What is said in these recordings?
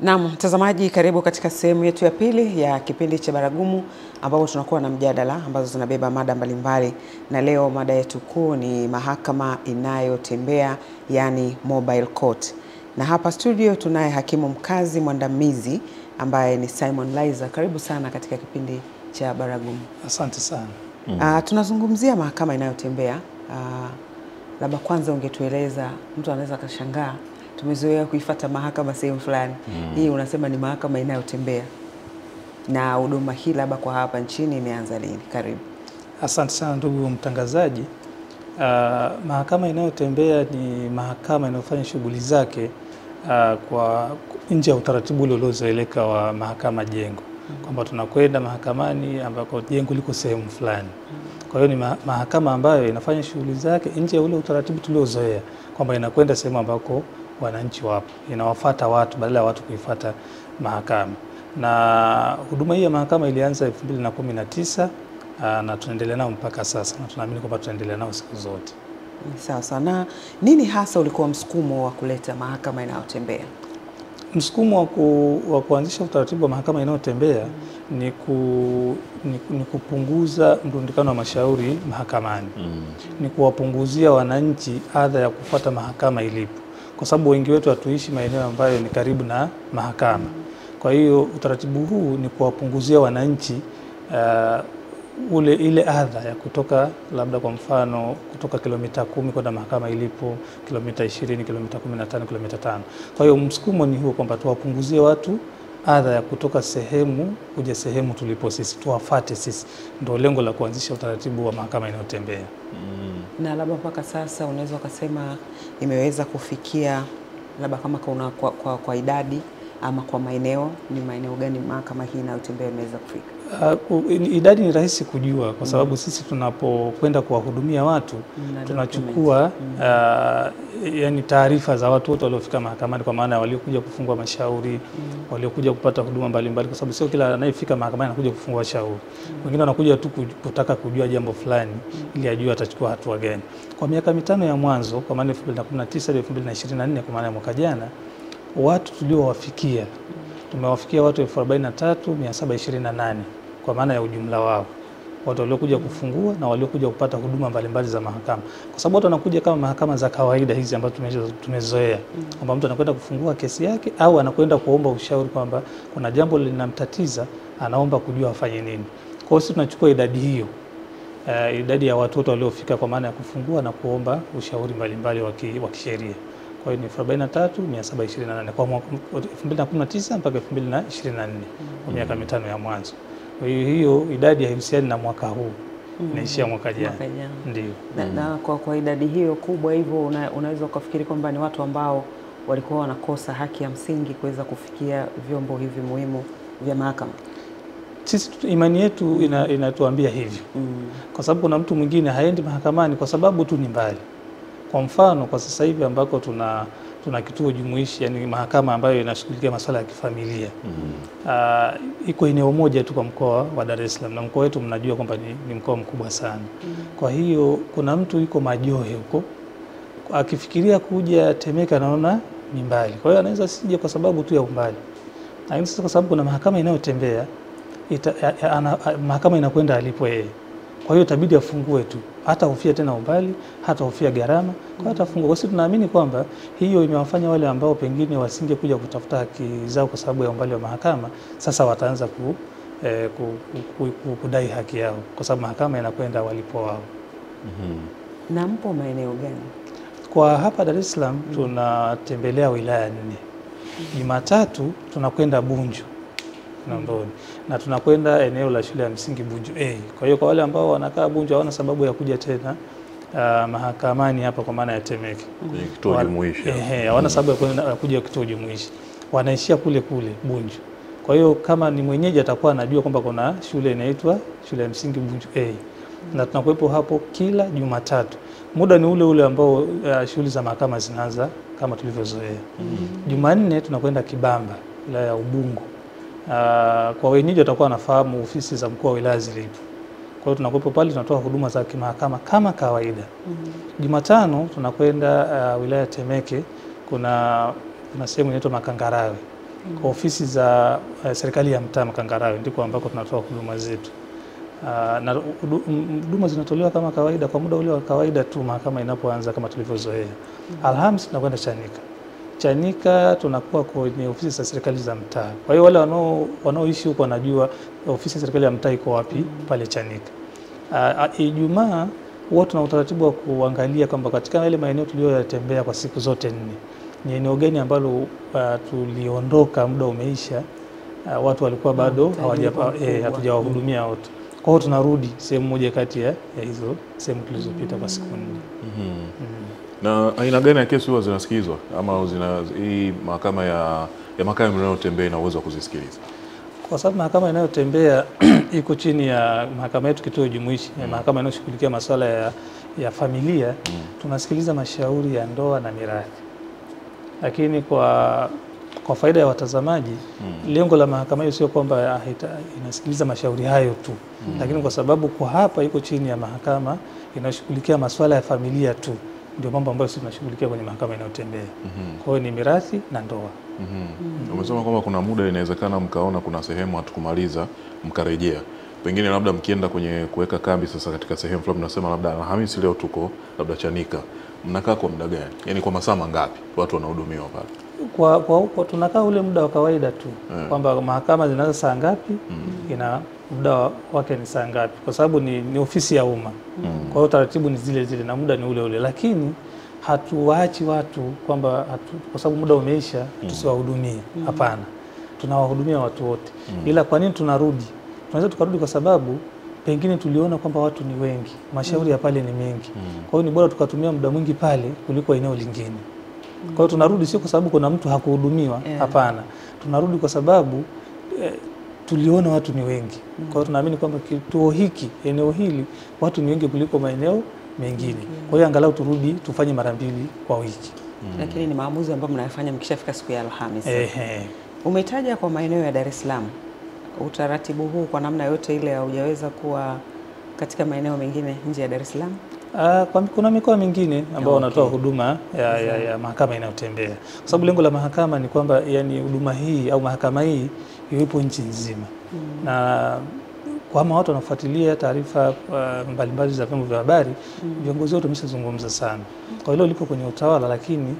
Naam, mtazamaji, karibu katika sehemu yetu ya pili ya kipindi cha Baragumu ambapo tunakuwa na mjadala ambazo zinabeba mada mbalimbali, na leo mada yetu kuu ni mahakama inayotembea, yani mobile court. Na hapa studio tunaye hakimu mkazi mwandamizi ambaye ni Simon Laizer. Karibu sana katika kipindi cha Baragumu. Asante sana. Tunazungumzia mahakama inayotembea. Labda kwanza ungetueleza, mtu anaweza kashangaa, tumezoea kuifuata mahakama sehemu fulani. Hii unasema ni mahakama inayotembea. Na huduma hii labda kwa hapa nchini imeanza lini? Karibu. Asante sana ndugu mtangazaji. Mahakama inayotembea ni mahakama inayofanya shughuli zake kwa nje ya utaratibu ule uliozoeleka wa mahakama jengo. Kwamba tunakwenda mahakamani ambako jengo liko sehemu fulani. Kwa hiyo ni mahakama ambayo inafanya shughuli zake nje ya ule utaratibu tuliozoea, kwamba inakwenda sehemu ambako wananchi wapo, inawafuata watu badala ya watu kuifuata mahakama. Na huduma hii ya mahakama ilianza 2019 na tunaendelea nao mpaka sasa, na tunaamini kwamba tutaendelea nao siku zote. Sawa sawa. Na nini hasa ulikuwa msukumo wa kuleta mahakama inayotembea? Msukumo wa kuanzisha utaratibu wa mahakama inayotembea ni kupunguza mrundikano wa mashauri mahakamani. Ni kuwapunguzia wananchi adha ya kufuata mahakama ilipo, kwa sababu wengi wetu hatuishi maeneo ambayo ni karibu na mahakama. Kwa hiyo utaratibu huu ni kuwapunguzia wananchi ile adha ya kutoka, labda kwa mfano, kutoka kilomita 10 kwenda mahakama ilipo, kilomita 20, kilomita 15, kilomita 5. Kwa hiyo msukumo ni huo, kwamba tuwapunguzie watu adha ya kutoka sehemu kuja sehemu tulipo sisi, tuwafate sisi. Ndio lengo la kuanzisha utaratibu wa mahakama inayotembea. Na labda mpaka sasa unaweza ukasema imeweza kufikia labda kama kwa idadi ama kwa maeneo, ni maeneo gani mahakama hii inayotembea imeweza kufika? Idadi ni rahisi kujua kwa sababu sisi tunapokwenda kuwahudumia watu tunachukua yani taarifa za watu wote waliofika mahakamani, kwa maana waliokuja kufungua mashauri, waliokuja kupata huduma mbalimbali, kwa sababu sio kila anayefika mahakamani anakuja kufungua shauri. Wengine wanakuja tu kutaka kujua jambo fulani ili ajue atachukua hatua gani. Kwa miaka mitano ya mwanzo, kwa maana 2019 hadi 2024, kwa maana ya mwaka jana, watu tuliowafikia, tumewafikia watu 43,728 kwa maana ya ujumla wao, watu waliokuja kufungua na waliokuja kupata huduma mbalimbali za mahakama. Kwa sababu watu wanakuja kama mahakama za kawaida hizi ambazo tumezoea, kwamba mtu anakwenda kufungua kesi yake au anakwenda kuomba ushauri kwamba kuna jambo linamtatiza, anaomba kujua afanye nini. Kwa hiyo sisi tunachukua idadi hiyo, idadi ya watu wote waliofika kwa maana ya kufungua na kuomba ushauri mbalimbali wa kisheria. Kwa hiyo ni 43,728 kwa mwaka 2019 mpaka 2024, kwa miaka mitano ya mwanzo. Kwa hiyo idadi haihusiani na mwaka huu, inaishia mwaka jana. Ndio. Na kwa idadi hiyo kubwa hivyo, unaweza ukafikiri kwamba ni watu ambao walikuwa wanakosa haki ya msingi kuweza kufikia vyombo hivi muhimu vya mahakama. Sisi imani yetu inatuambia hivyo. Kwa sababu kuna mtu mwingine haendi mahakamani kwa sababu tu ni mbali. Kwa mfano, kwa sasa hivi ambako tuna kituo jumuishi, yani mahakama ambayo inashughulikia masuala ya kifamilia. Iko eneo moja tu kwa mkoa wa Dar es Salaam, na mkoa wetu mnajua kwamba ni mkoa mkubwa sana. Kwa hiyo kuna mtu yuko Majohe huko, akifikiria kuja Temeke anaona ni mbali. Kwa hiyo anaweza sije kwa sababu tu ya umbali. Lakini sasa kwa sababu kuna mahakama inayotembea, mahakama inakwenda alipo yeye. Kwa hiyo itabidi afungue tu, hata hofia tena umbali, hata hofia gharama, kwa hiyo atafungua. Kwa sababu tunaamini kwamba hiyo imewafanya wale ambao pengine wasingekuja kutafuta haki zao kwa sababu ya umbali wa mahakama, sasa wataanza kudai haki yao kwa sababu mahakama inakwenda walipo wao. Na mpo maeneo gani? Kwa hapa Dar es Salaam tunatembelea wilaya 4. Jumatatu tunakwenda Bunju na tunakwenda eneo la shule ya msingi Bunju A. Kwa hiyo kwa wale ambao wanakaa Bunju hawana sababu ya kuja tena mahakamani hapa kwa maana ya Temeke. Kwenye kituo jumuishi. Hawana sababu ya kuja kituo jumuishi. Wanaishia kule Bunju. Kwa hiyo kama ni mwenyeji atakuwa anajua kwamba kuna shule inaitwa shule ya msingi Bunju A. Na tunakuwepo hapo kila Jumatatu. Muda ni ule ule ambao shughuli za mahakama zinaanza kama tulivyozoea. Jumanne tunakwenda Kibamba, wilaya ya Ubungo. Kwa wenyeji watakuwa wanafahamu ofisi za mkuu wa wilaya zilipo. Kwa hiyo tunakuwepo pale, tunatoa huduma za kimahakama kama kawaida. Jumatano tunakwenda wilaya Temeke, kuna sehemu inaitwa Makangarawe. kwa ofisi za serikali ya mtaa Makangarawe, ndiko ambako tunatoa huduma zetu. Na huduma zinatolewa kama kawaida kwa muda ule wa kawaida tu mahakama inapoanza kama tulivyozoea. Alhamisi tunakwenda Chanika. Chanika tunakuwa kwenye ofisi za serikali za mtaa. Kwa hiyo wale wanaoishi huko wanajua ofisi ya serikali ya mtaa iko wapi pale Chanika. Ijumaa huwa tuna utaratibu wa kuangalia kwamba katika yale maeneo tuliyoyatembea kwa siku zote 4 ni eneo gani ambalo tuliondoka muda umeisha, watu walikuwa bado hatujawahudumia wote. Kwa hiyo tunarudi sehemu moja kati ya hizo sehemu tulizopita kwa siku 4. Na aina gani ya kesi huwa zinasikizwa ama hii mahakama ya mahakama inayotembea ina uwezo wa kuzisikiliza? Kwa sababu mahakama inayotembea iko chini ya mahakama yetu kituo jumuishi, mahakama inayoshughulikia masuala ya familia, tunasikiliza mashauri ya ndoa na mirathi. Lakini kwa faida ya watazamaji, lengo la mahakama hiyo sio kwamba inasikiliza mashauri hayo tu, lakini kwa sababu kwa hapa iko chini ya mahakama inayoshughulikia masuala ya familia tu, ndio mambo ambayo sisi tunashughulikia kwenye mahakama inayotembea. Kwa hiyo ni mirathi na ndoa. Umesema kwamba kuna muda inawezekana mkaona kuna sehemu hatukumaliza mkarejea. Pengine labda mkienda kwenye kuweka kambi sasa katika sehemu fulani, mnasema labda Alhamisi leo tuko labda Chanika. Mnakaa kwa muda gani? Yaani kwa masaa mangapi watu wanahudumiwa pale? Kwa tunakaa ule muda wa kawaida tu, kwamba mahakama zinaanza saa ngapi, ina muda wake ni saa ngapi, kwa sababu ni ofisi ya umma. Kwa hiyo taratibu ni zile zile na muda ni ule ule, lakini hatuwaachi watu kwamba kwa sababu muda umeisha tusiwahudumie. Hapana, tunawahudumia watu wote. Ila kwa nini tunarudi? Tunaweza tukarudi kwa sababu pengine tuliona kwamba watu ni wengi, mashauri ya pale ni mengi. Kwa hiyo ni bora tukatumia muda mwingi pale kuliko eneo lingine. Kwa hiyo tunarudi sio kwa sababu kuna mtu hakuhudumiwa, hapana. Tunarudi kwa sababu tuliona watu ni wengi. Kwa hiyo tunaamini kwamba kituo hiki, eneo hili, watu ni wengi kuliko maeneo mengine. Kwa hiyo angalau turudi tufanye mara 2 kwa wiki. Lakini ni maamuzi ambayo mnayofanya mkishafika siku ya Alhamisi. Umetaja kwa maeneo ya Dar es Salaam. Utaratibu huu kwa namna yote ile haujaweza kuwa katika maeneo mengine nje ya Dar es Salaam? Kuna mikoa mingine ambao wanatoa huduma ya mahakama inayotembea. Kwa sababu lengo la mahakama ni kwamba yani huduma hii au mahakama hii iwepo nchi nzima. Na kama watu wanafuatilia taarifa mbalimbali za vyombo vya habari, viongozi wote wameshazungumza sana. Kwa hiyo lipo kwenye utawala, lakini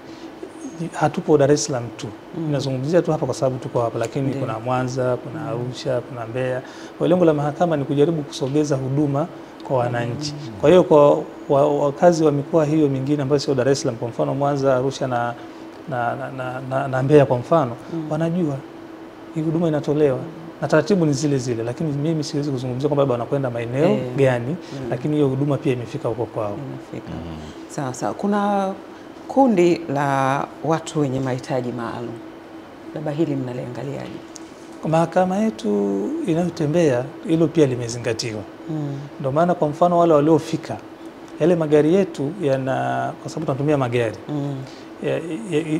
hatupo Dar es Salaam tu. Ninazungumzia tu hapa kwa sababu tuko hapa, lakini kuna Mwanza, kuna Arusha, kuna Mbeya. Kwa lengo la mahakama ni kujaribu kusogeza huduma kwa wananchi. Kwa hiyo kwa wakazi wa mikoa hiyo mingine ambayo sio Dar es Salaam, kwa mfano Mwanza, Arusha na Mbeya kwa mfano, wanajua hii huduma inatolewa na taratibu ni zile zile, lakini mimi siwezi kuzungumzia kwamba wanakwenda maeneo gani, lakini hiyo huduma pia imefika huko kwao. Sawa sawa. Kuna kundi la watu wenye mahitaji maalum, labda hili mnaliangaliaje? Mahakama yetu inayotembea hilo pia limezingatiwa. Ndio maana kwa mfano wale waliofika, yale magari yetu kwa sababu tunatumia magari,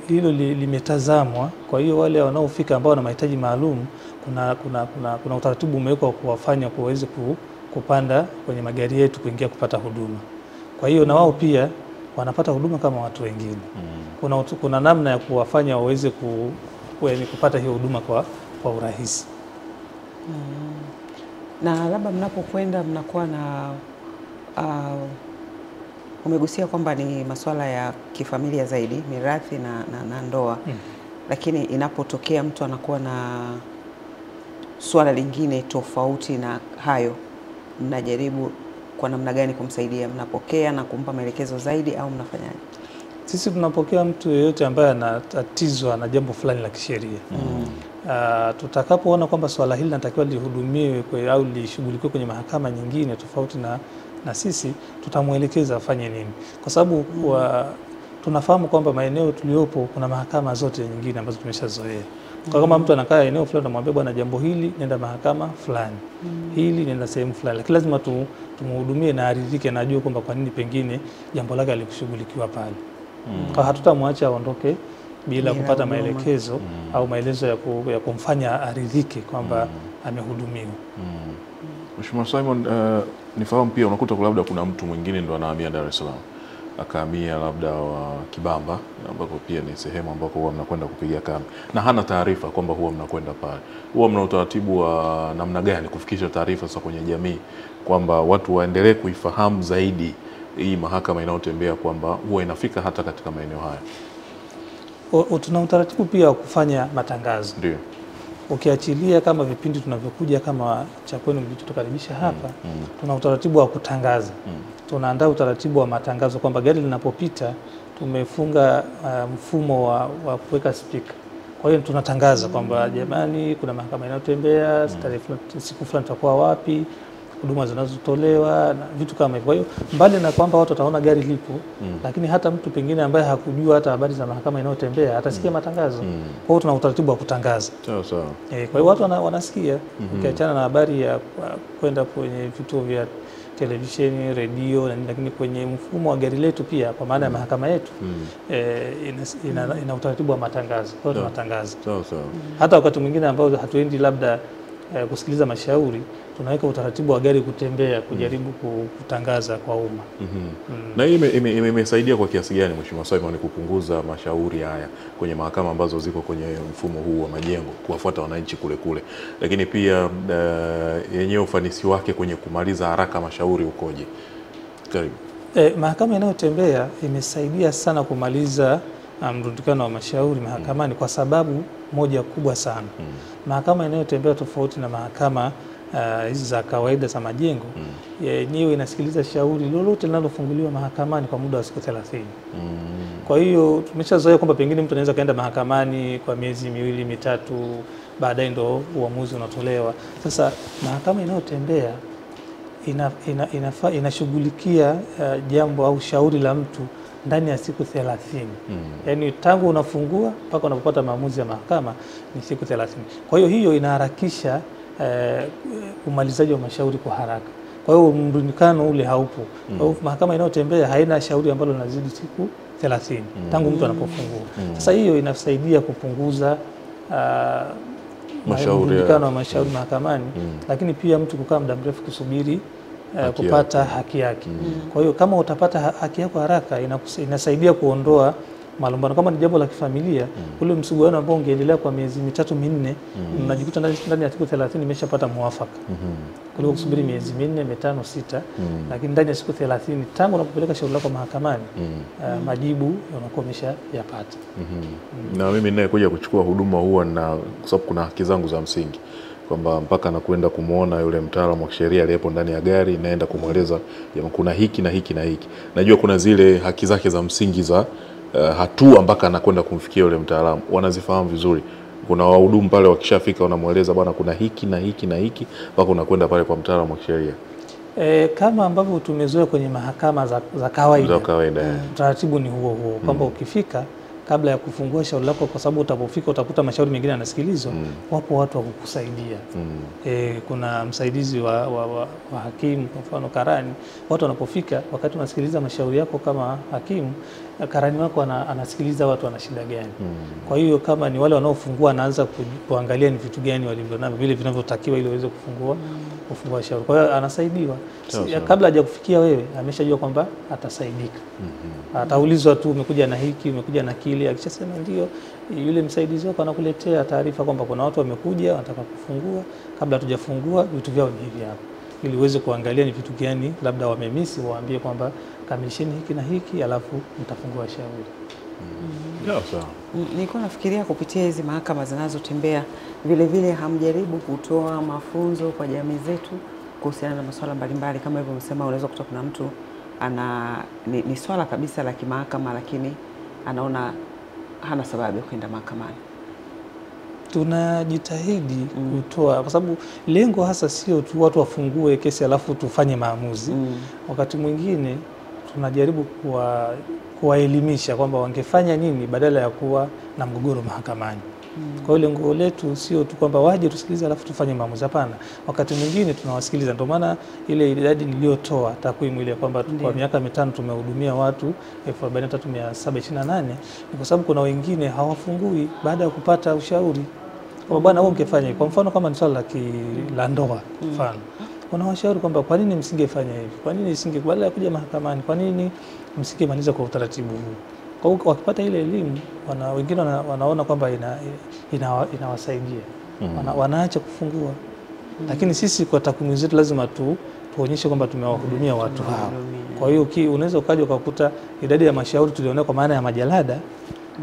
hilo limetazamwa. Kwa hiyo wale wanaofika ambao wana mahitaji maalum, kuna utaratibu umewekwa kuwafanya kuweze kupanda kwenye magari yetu kuingia kupata huduma. Kwa hiyo na wao pia wanapata huduma kama watu wengine. Kuna namna ya kuwafanya waweze kupata hiyo huduma kwa urahisi. Na labda mnapokwenda mnakuwa na umegusia kwamba ni masuala ya kifamilia zaidi, mirathi na ndoa. Lakini inapotokea mtu anakuwa na swala lingine tofauti na hayo, mnajaribu kwa namna gani kumsaidia? Mnapokea na kumpa maelekezo zaidi au mnafanyaje? Sisi tunapokea mtu yeyote ambaye anatatizwa na jambo fulani la kisheria. Tutakapoona kwamba swala hili linatakiwa lihudumiwe au lishughulikiwe kwenye mahakama nyingine tofauti na sisi, tutamuelekeza afanye nini. Kwa sababu tunafahamu kwamba maeneo tuliopo kuna mahakama zote nyingine ambazo tumeshazoea. Kwa kama mtu anakaa eneo fulani, tunamwambia bwana, jambo hili nenda mahakama fulani, hili nenda sehemu fulani, lakini lazima tumhudumie na aridhike na ajue kwamba kwa nini pengine jambo lake alikushughulikiwa pale. Kwa hatutamwacha aondoke bila kupata maelekezo au maelezo ya kumfanya aridhike kwamba amehudumiwa. Mheshimiwa Simon, nifahamu pia unakuta labda kuna mtu mwingine ndo anahamia Dar es Salaam. akahamia labda wa Kibamba, ambako pia ni sehemu ambako huwa mnakwenda kupiga kambi, na hana taarifa kwamba huwa mnakwenda pale, huwa mna utaratibu wa namna gani kufikisha taarifa sasa kwenye jamii kwamba watu waendelee kuifahamu zaidi hii mahakama inayotembea, kwamba huwa inafika hata katika maeneo haya? Tuna utaratibu pia wa kufanya matangazo. Ndio. Ukiachilia kama vipindi tunavyokuja kama cha kwenu mlichotukaribisha hapa, tuna utaratibu wa kutangaza. Tunaandaa utaratibu wa matangazo kwamba gari linapopita tumefunga mfumo wa kuweka speaker. Kwa hiyo tunatangaza kwamba jamani, kuna mahakama inayotembea, siku fulani tutakuwa wapi, huduma zinazotolewa na vitu kama hivyo. Kwa hiyo mbali na kwamba watu wataona gari lipo, lakini hata mtu pengine ambaye hakujua hata habari za mahakama inayotembea atasikia matangazo. Kwa hiyo tuna utaratibu wa kutangaza. Sawa sawa. Kwa hiyo watu wanasikia, ukiachana na habari ya kwenda kwenye vituo vya televisheni, redio, lakini kwenye mfumo wa gari letu pia, kwa maana ya mahakama yetu ina utaratibu wa matangazo. Kwa hiyo tunatangaza. Sawa sawa. Hata wakati mwingine ambao hatuendi labda kusikiliza mashauri, tunaweka utaratibu wa gari kutembea kujaribu kutangaza kwa umma. Na hii imesaidia kwa kiasi gani Mheshimiwa Simon kupunguza mashauri haya kwenye mahakama ambazo ziko kwenye mfumo huu wa majengo, kuwafuata wananchi kule kule, lakini pia yenyewe ufanisi wake kwenye kumaliza haraka mashauri ukoje? Karibu. Mahakama inayotembea imesaidia sana kumaliza mrundikano wa mashauri mahakamani kwa sababu moja kubwa sana. Mahakama inayotembea tofauti na mahakama hizi za kawaida za majengo, yenyewe inasikiliza shauri lolote linalofunguliwa mahakamani kwa muda wa siku 30. Kwa hiyo tumeshazoea kwamba pengine mtu anaweza kaenda mahakamani kwa miezi 2 mitatu, baadaye ndo uamuzi unatolewa. Sasa mahakama inayotembea inashughulikia jambo au shauri la mtu ndani ya siku 30. Yaani tangu unafungua mpaka unapopata maamuzi ya mahakama ni siku 30. Kwa hiyo inaharakisha umalizaji wa mashauri kwa haraka. Kwa hiyo mrundikano ule haupo. Kwa hiyo mahakama inayotembea haina shauri ambalo linazidi siku 30 tangu mtu anapofungua. Sasa hiyo inasaidia kupunguza mrundikano wa mashauri mahakamani, lakini pia mtu kukaa muda mrefu kusubiri kupata haki yake. Kwa hiyo kama utapata haki yako haraka, inasaidia kuondoa malumbano. Kama ni jambo la kifamilia, ule msuguano ambao ungeendelea kwa miezi 3 4, mnajikuta ndani ya siku 30 imeshapata muafaka. Kuliko kusubiri miezi 4 5 6, lakini ndani ya siku 30 tangu unapopeleka shauri lako mahakamani, majibu unakuwa umeshayapata. Na mimi ninayekuja kuchukua huduma huwa na, kwa sababu kuna haki zangu za msingi, kwamba mpaka nakwenda kumuona yule mtaalamu wa sheria aliyepo ndani ya gari, naenda kumweleza kuna hiki na hiki na hiki. Najua kuna zile haki zake za msingi za hatua mpaka anakwenda kumfikia yule mtaalamu, wanazifahamu vizuri. Kuna wahudumu pale wakishafika wanamweleza bwana kuna hiki na hiki na hiki, mpaka unakwenda pale kwa mtaalamu wa sheria. Kama ambavyo tumezoea kwenye mahakama za kawaida. Utaratibu ni huo huo, kwamba ukifika kabla ya kufungua shauri lako, kwa sababu utapofika utakuta mashauri mengine yanasikilizwa, wapo watu wa kukusaidia. Kuna msaidizi wa hakimu, kwa mfano karani. Watu wanapofika wakati unasikiliza mashauri yako kama hakimu, karani wako anasikiliza watu wana shida gani. Kwa hiyo kama ni wale wanaofungua, anaanza kuangalia ni vitu gani walivyonavyo, vile vinavyotakiwa ili waweze kufungua shauri. Kwa hiyo anasaidiwa. Kabla hajakufikia wewe, ameshajua kwamba atasaidika. Ataulizwa tu umekuja na hiki, umekuja na kile. Akishasema ndio, yule msaidizi wako anakuletea taarifa kwamba kuna watu wamekuja wanataka kufungua, kabla hatujafungua vitu vyao ni hivi hapa, ili uweze kuangalia ni vitu gani labda wamemisi, waambie kwamba kamilisheni hiki na hiki, alafu mtafungua shauri. Sawa. Nilikuwa nafikiria kupitia hizi mahakama zinazotembea vile vile hamjaribu kutoa mafunzo kwa jamii zetu kuhusiana na masuala mbalimbali, kama hivyo umesema unaweza kutoka kuna mtu ni swala kabisa la kimahakama, lakini anaona hana sababu ya kwenda mahakamani. Tunajitahidi kutoa, kwa sababu lengo hasa sio tu watu wafungue kesi alafu tufanye maamuzi. Wakati mwingine tunajaribu kuwaelimisha kwamba wangefanya nini badala ya kuwa na mgogoro mahakamani. Kwa hiyo lengo letu sio tu kwamba waje tusikilize alafu tufanye maamuzi, hapana. Wakati mwingine tunawasikiliza. Ndio maana ile idadi niliyotoa takwimu ile kwamba kwa miaka 5 tumehudumia watu 43728, ni kwa sababu kuna wengine hawafungui baada ya kupata ushauri. Kwa bwana wewe ungefanya, kwa mfano kama ni swala la ndoa, mfano wanawashauri kwamba kwa nini msingefanya hivi, kwa nini badala ya kuja mahakamani, kwa nini msingemaliza kwa utaratibu huu. Kwa hiyo wakipata ile elimu, wengine wanaona kwamba inawasaidia, wanaacha kufungua. Lakini sisi kwa takwimu zetu lazima tuonyeshe kwamba tumewahudumia watu hao. Kwa hiyo unaweza ukaja ukakuta idadi ya mashauri tulionea kwa maana ya majalada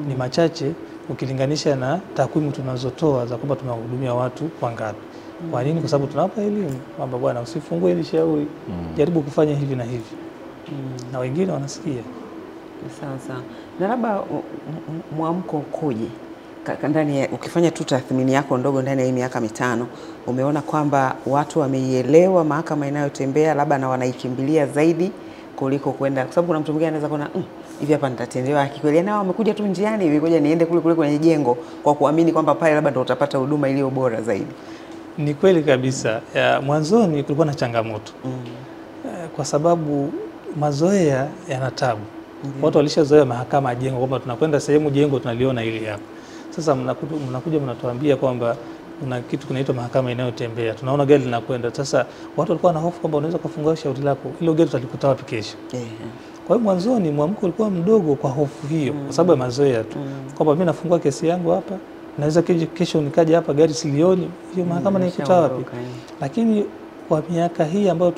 ni machache ukilinganisha na takwimu tunazotoa za kwamba tumewahudumia watu wangapi. Kwa nini? Kwa sababu tunawapa elimu kwamba bwana, usifungue hili shauri, jaribu kufanya hivi na hivi. Na wengine wanasikia. Sawa. Na labda mwamko ukoje? Ndani ukifanya tu tathmini yako ndogo ndani ya hii miaka 5, umeona kwamba watu wameielewa mahakama inayotembea labda na wanaikimbilia zaidi kuliko kwenda, kwa sababu kuna mtu mwingine anaweza kuona hivi hapa nitatendewa haki kweli, nao wamekuja tu njiani hivi, ngoja niende kule kwenye jengo kwa kuamini kwamba pale labda ndo utapata huduma iliyo bora zaidi. Ni kweli kabisa. Mwanzoni kulikuwa na changamoto kwa sababu mazoea yana tabu. Watu walishazoea mahakama ya jengo kwamba tunakwenda sehemu jengo tunaliona hili hapa. Sasa mnakuja mnatuambia kwamba kuna kitu kinaitwa mahakama inayotembea, tunaona gari linakwenda. Sasa watu walikuwa na hofu kwamba unaweza kufungua shauri lako, hilo gari utalikuta wapi kesho? Kwa hiyo mwanzoni mwamko ulikuwa mdogo kwa hofu hiyo, kwa sababu ya mazoea tu kwamba mimi nafungua kesi yangu hapa, naweza kesho nikaja hapa gari silioni, hiyo mahakama naikuta wapi? Lakini kwa miaka hii ambayo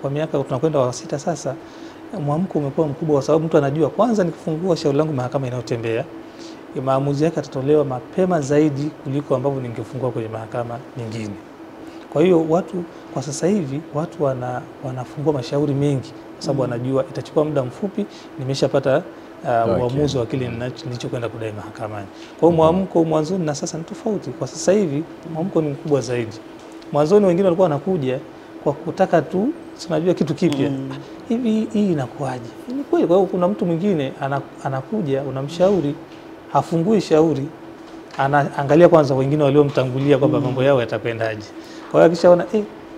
kwa miaka tunakwenda wa 6 sasa, mwamko umekuwa mkubwa kwa sababu mtu anajua kwanza nikifungua shauri langu mahakama inayotembea, maamuzi yake yatatolewa mapema zaidi kuliko ambavyo ningefungua kwenye mahakama nyingine. Kwa hiyo watu kwa sasa hivi wanafungua mashauri mengi kwa sababu wanajua itachukua muda mfupi nimeshapata uamuzi wa kile nilichokwenda kudai mahakamani. Kwa hiyo mwamko mwanzoni na sasa ni tofauti. Kwa sasa hivi mwamko ni mkubwa zaidi. Mwanzoni wengine walikuwa wanakuja kwa kutaka tu tunajua kitu kipya. Hivi hii inakuaje? Ni kweli. Kwa hiyo kuna mtu mwingine anakuja unamshauri, hafungui shauri, anaangalia kwanza wengine waliomtangulia kwamba mambo yao yatakwendaje. Kwa hiyo akishaona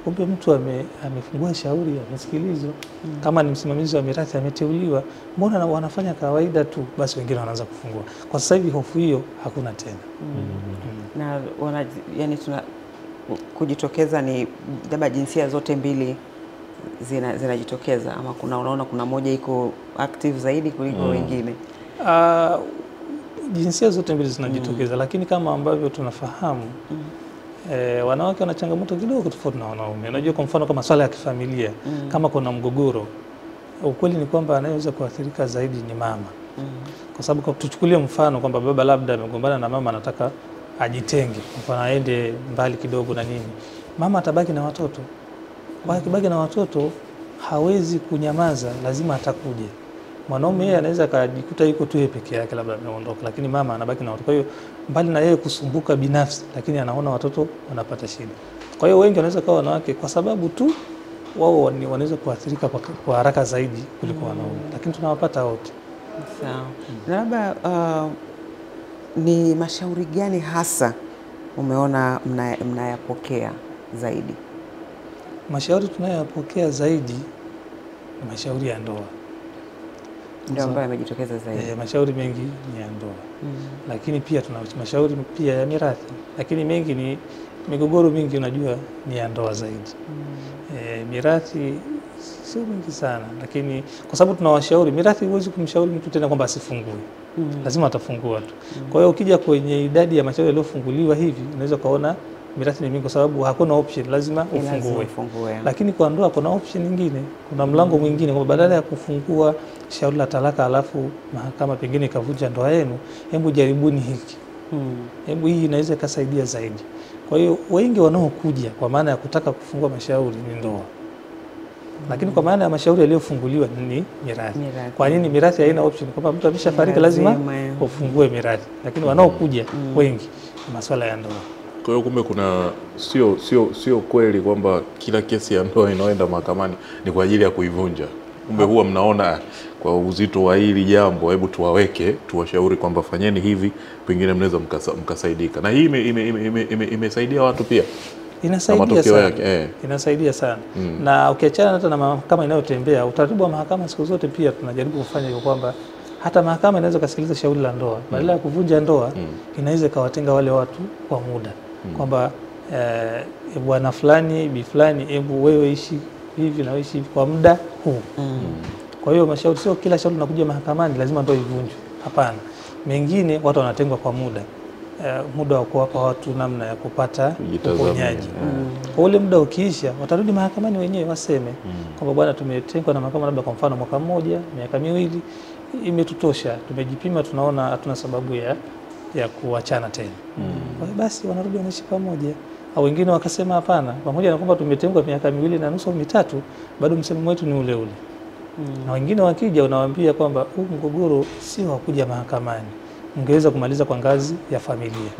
kumbe mtu amefungua shauri, amesikilizwa, kama ni msimamizi wa mirathi ameteuliwa, mbona wanafanya kawaida tu, basi wengine wanaanza kufungua. Kwa sasa hivi hofu hiyo hakuna tena. Na yani kujitokeza ni labda jinsia zote mbili zinajitokeza ama unaona kuna moja iko active zaidi kuliko wengine? Jinsia zote mbili zinajitokeza, lakini kama ambavyo tunafahamu wanawake wana changamoto kidogo tofauti na wanaume. Unajua, kwa mfano kama swala ya kifamilia, kama kuna mgogoro, ukweli ni kwamba anayeweza kuathirika zaidi ni mama. Kwa sababu tuchukulie mfano kwamba baba labda amegombana na mama, anataka ajitenge, mfano aende mbali kidogo na nini, mama atabaki na watoto. Kwa akibaki na watoto hawezi kunyamaza, lazima atakuja. Mwanaume yeye anaweza kujikuta yuko tu yeye peke yake, labda ameondoka, lakini mama anabaki na watoto. Kwa hiyo mbali na yeye kusumbuka binafsi, lakini anaona watoto wanapata shida. Kwa hiyo wengi wanaweza kuwa wanawake kwa sababu tu wao wanaweza kuathirika kwa haraka zaidi kuliko wanaume, lakini tunawapata wote. Sawa. Na labda ni mashauri gani hasa umeona mnayapokea zaidi? Mashauri tunayopokea zaidi ni mashauri ya ndoa. Ndio ambayo yamejitokeza zaidi. Mashauri mengi ni ya ndoa. Lakini pia tuna mashauri pia ya mirathi. Lakini mengi ni migogoro mingi unajua ni ya ndoa zaidi. Mirathi sio mingi sana, lakini kwa sababu tunawashauri mirathi, huwezi kumshauri mtu tena kwamba asifungue. Lazima atafungua tu. Kwa hiyo ukija kwenye idadi ya mashauri yaliyofunguliwa hivi, unaweza kuona mirathi ni mingi kwa sababu hakuna option, lazima ufungue. Lakini kwa ndoa kuna option nyingine, kuna mlango mwingine kwamba badala ya kufungua shauri la talaka alafu mahakama pengine ikavunja ndoa yenu, hebu jaribuni hiki. Hebu hii inaweza kusaidia zaidi. Kwa hiyo wengi wanaokuja kwa maana ya kutaka kufungua mashauri ni ndoa. Lakini kwa maana ya mashauri yaliyofunguliwa ni mirathi. Kwa nini mirathi haina option? Kwamba mtu ameshafariki lazima ufungue mirathi. Lakini wanaokuja wengi ni masuala ya ndoa. Kwa hiyo kumbe kuna sio kweli kwamba kila kesi ya ndoa inayoenda mahakamani ni kwa ajili ya kuivunja. Kumbe huwa mnaona kwa uzito wa hili jambo, hebu tuwashauri kwamba fanyeni hivi, pengine mnaweza mkasaidika. Na hii imesaidia watu pia. Inasaidia sana. Inasaidia sana. Na ukiachana hata na mahakama inayotembea, utaratibu wa mahakama siku zote pia tunajaribu kufanya hivyo kwamba hata mahakama inaweza kusikiliza shauri la ndoa. Badala ya kuvunja ndoa, inaweza kawatenga wale watu kwa muda. Kwamba bwana fulani bi fulani, hebu wewe ishi hivi na ishi kwa muda huu. Kwa hiyo mashauri, sio kila shauri linakuja mahakamani lazima ndio ivunjwe, hapana. Mengine watu wanatengwa kwa muda, muda wa kuwapa watu namna ya kupata uponyaji. Kwa ule muda ukiisha, watarudi mahakamani wenyewe waseme kwamba bwana, tumetengwa na mahakama labda kwa mfano mwaka mmoja, miaka miwili, imetutosha, tumejipima, tunaona hatuna sababu ya kuachana tena. Kwa hiyo basi wanarudi wanaishi pamoja. Au wengine wakasema hapana, pamoja na kwamba tumetengwa miaka 2.5 au 3, bado msimamo wetu ni ule ule. Na wengine wakija unawaambia kwamba huu mgogoro sio wa kuja mahakamani, mngeweza kumaliza kwa ngazi ya familia.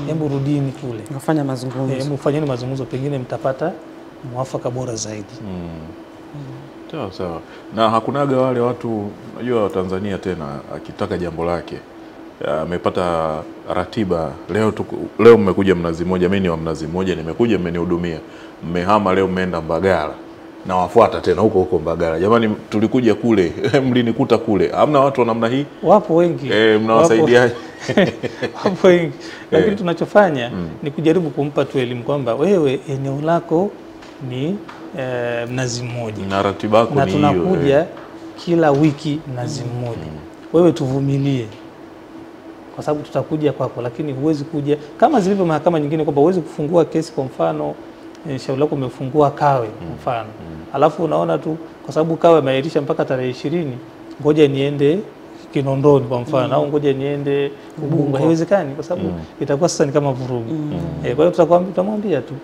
Hebu rudini kule, kufanya mazungumzo. Hebu fanyeni mazungumzo, pengine mtapata mwafaka bora zaidi. Sawa sawa. Na hakunaga wale watu, unajua Tanzania tena akitaka jambo lake amepata ratiba, leo mmekuja Mnazi Mmoja, mimi ni wa Mnazi Mmoja, nimekuja mmenihudumia, mmehama leo mmeenda Mbagala, na wafuata tena huko Mbagala, jamani tulikuja kule mlinikuta kule. Hamna watu wa namna hii? Wapo wengi. Mnawasaidiaje? Wapo wengi. Lakini tunachofanya ni kujaribu kumpa tu elimu kwamba wewe eneo lako ni Mnazi Mmoja na ratiba yako ni hiyo, na tunakuja kila wiki Mnazi Mmoja. Wewe tuvumilie, kwa sababu tutakuja kwako, lakini huwezi kuja kama zilivyo mahakama nyingine kwamba huwezi kufungua kesi. Kwa mfano shauri lako umefungua Kawe mfano, alafu unaona tu kwa sababu Kawe ameahirisha mpaka tarehe 20, ngoja niende Kinondoni kwa mfano, au ngoja niende Ubungo. Haiwezekani, kwa sababu itakuwa sasa ni kama vurugu. Kwa hiyo tutamwambia tu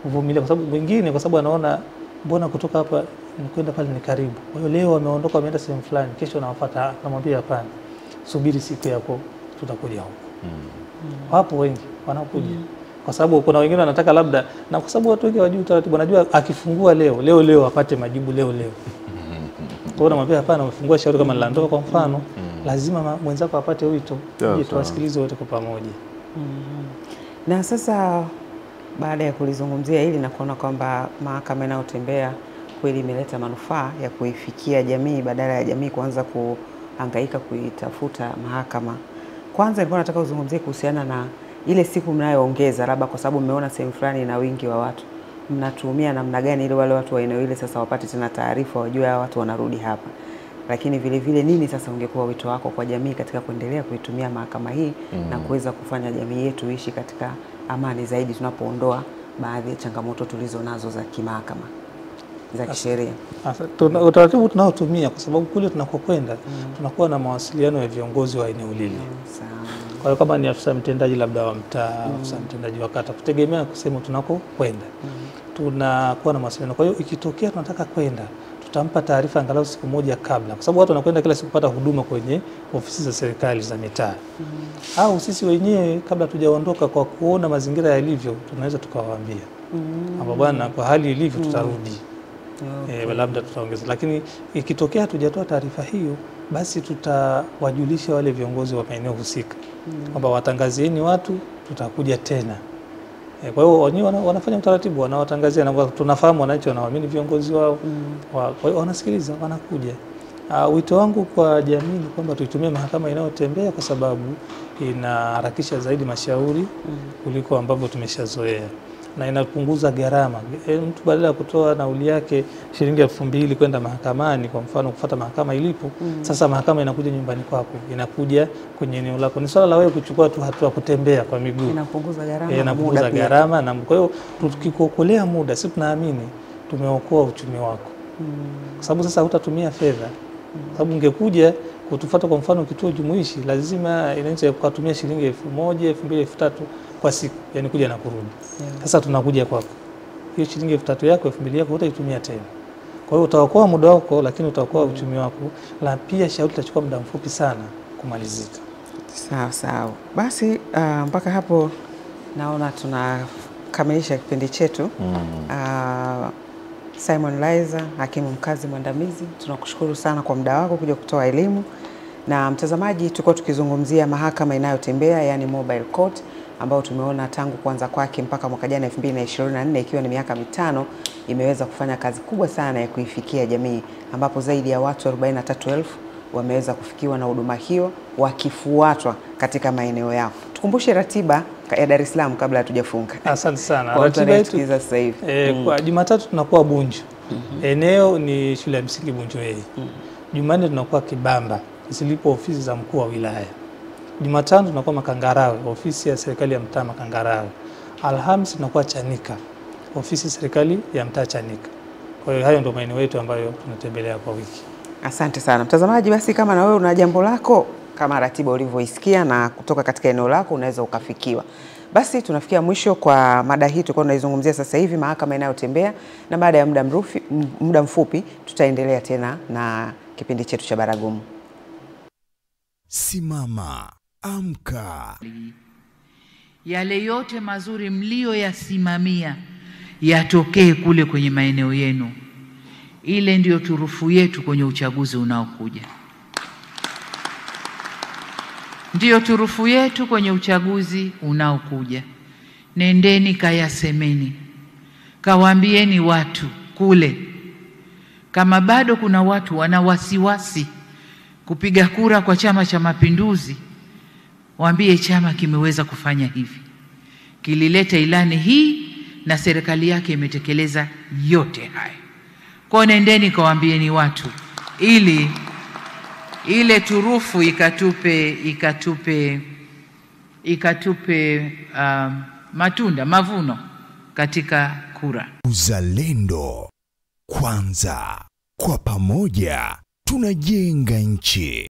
uvumilie, kwa sababu mwingine, kwa sababu anaona mbona kutoka hapa kwenda pale ni karibu, kwa hiyo leo wameondoka wameenda sehemu fulani, kesho nawafuata. Namwambia hapana, subiri siku yako, tutakuja huko. Wapo wengi wanakuja, kwa sababu kuna wengine wanataka labda, na kwa sababu watu wengi wajui utaratibu, wanajua akifungua leo apate majibu leo. Kwa hiyo namwambia hapana, umefungua shauri kama la ndoa kwa mfano, lazima mwenzako apate wito, ili tuwasikilize wote kwa pamoja. Na sasa baada ya kulizungumzia hili na kuona kwamba mahakama inayotembea kweli imeleta manufaa ya kuifikia jamii badala ya jamii kuanza kuhangaika kuitafuta mahakama, kwanza nilikuwa nataka uzungumzie kuhusiana na ile siku mnayoongeza, labda kwa sababu mmeona sehemu fulani na wingi wa watu, mnatumia namna gani ili wale watu wa eneo ile sasa wapate tena taarifa, wajue hao watu wanarudi hapa. Lakini vile vile nini sasa ungekuwa wito wako kwa jamii katika kuendelea kuitumia mahakama hii na kuweza kufanya jamii yetu ishi katika amani zaidi, tunapoondoa baadhi ya changamoto tulizo nazo za kimahakama za kisheria? Utaratibu tunaotumia, kwa sababu kule tunakokwenda tunakuwa na mawasiliano ya viongozi wa eneo lile. Kwa hiyo kama ni afisa mtendaji labda wa mtaa, afisa mtendaji wa kata, kutegemea kusema tunakokwenda, tunakuwa na mawasiliano. Kwa hiyo ikitokea tunataka kwenda, tutampa taarifa angalau siku moja kabla, kwa sababu watu wanakwenda kila siku kupata huduma kwenye ofisi za serikali za mitaa. Au sisi wenyewe kabla tujaondoka, kwa kuona mazingira yalivyo, tunaweza tukawaambia kwamba bwana, kwa hali ilivyo tutarudi. Labda tutaongeza, lakini ikitokea hatujatoa taarifa hiyo, basi tutawajulisha wale viongozi wa maeneo husika kwamba watangazieni watu, tutakuja tena. Kwa hiyo wenyewe wanafanya utaratibu, wanawatangazia, na tunafahamu wananchi wanaamini viongozi wao. Kwa hiyo wanasikiliza, wanakuja. Wito wangu kwa jamii ni kwamba tuitumie mahakama inayotembea, kwa sababu inaharakisha zaidi mashauri kuliko ambavyo tumeshazoea, na inapunguza gharama. Mtu badala ya kutoa nauli yake shilingi 2000 kwenda mahakamani kwa mfano kufuata mahakama ilipo, sasa mahakama inakuja nyumbani kwako, inakuja kwenye eneo lako. Ni swala la wewe kuchukua tu hatua kutembea kwa miguu. Inapunguza gharama. Inapunguza gharama, na kwa hiyo tukikuokolea muda, sisi tunaamini tumeokoa uchumi wako. Kwa sababu sasa hutatumia fedha. Sababu ungekuja kutufuata kwa mfano kituo jumuishi, lazima inaweza kutumia shilingi 1000, 2000, 3000 kwa siku, yani kuja na kurudi. Sasa tunakuja kwako, hiyo shilingi 3000 yako, 2000 yako utaitumia tena. Kwa hiyo utaokoa muda wako, lakini utaokoa uchumi wako, na pia shauri litachukua muda mfupi sana kumalizika. Sawa sawa. Basi mpaka hapo naona tunakamilisha kipindi chetu. Simon Laizer, hakimu mkazi mwandamizi, tunakushukuru sana kwa muda wako kuja kutoa elimu. Na mtazamaji, tulikuwa tukizungumzia mahakama inayotembea, yani mobile court, ambao tumeona tangu kuanza kwake mpaka mwaka jana 2024, ikiwa ni miaka 5, imeweza kufanya kazi kubwa sana ya kuifikia jamii, ambapo zaidi ya watu 43,000 wameweza kufikiwa na huduma hiyo, wakifuatwa katika maeneo yao. Tukumbushe ratiba ya Dar es Salaam kabla hatujafunga. Asante sana. Kwa Ratiba yetu sasa hivi. Kwa Jumatatu tunakuwa Bunju. Eneo ni shule ya msingi Bunju A. Jumanne tunakuwa Kibamba, zilipo ofisi za mkuu wa wilaya. Jumatano tunakuwa Makangarawe, ofisi ya serikali ya mtaa Makangarawe. Alhamisi tunakuwa Chanika, ofisi ya serikali ya mtaa Chanika. Kwa hiyo hayo ndio maeneo yetu ambayo tunatembelea kwa wiki. Asante sana. Mtazamaji, basi kama na wewe una jambo lako kama ratiba ulivyoisikia na kutoka katika eneo lako unaweza ukafikiwa. Basi tunafikia mwisho kwa mada hii tulikuwa tunaizungumzia sasa hivi, mahakama inayotembea, na baada ya muda mfupi tutaendelea tena na kipindi chetu cha Baragumu. Simama, amka. Yale yote mazuri mlioyasimamia yatokee kule kwenye maeneo yenu. Ile ndiyo turufu yetu kwenye uchaguzi unaokuja. Ndiyo turufu yetu kwenye uchaguzi unaokuja. Nendeni kayasemeni. Kawaambieni watu kule. Kama bado kuna watu wana wasiwasi kupiga kura kwa Chama cha Mapinduzi, waambie chama kimeweza kufanya hivi. Kilileta ilani hii na serikali yake imetekeleza yote haya. Kwa nendeni kawaambieni watu ili ile turufu ikatupe matunda, mavuno katika kura. Uzalendo kwanza, kwa pamoja tunajenga nchi.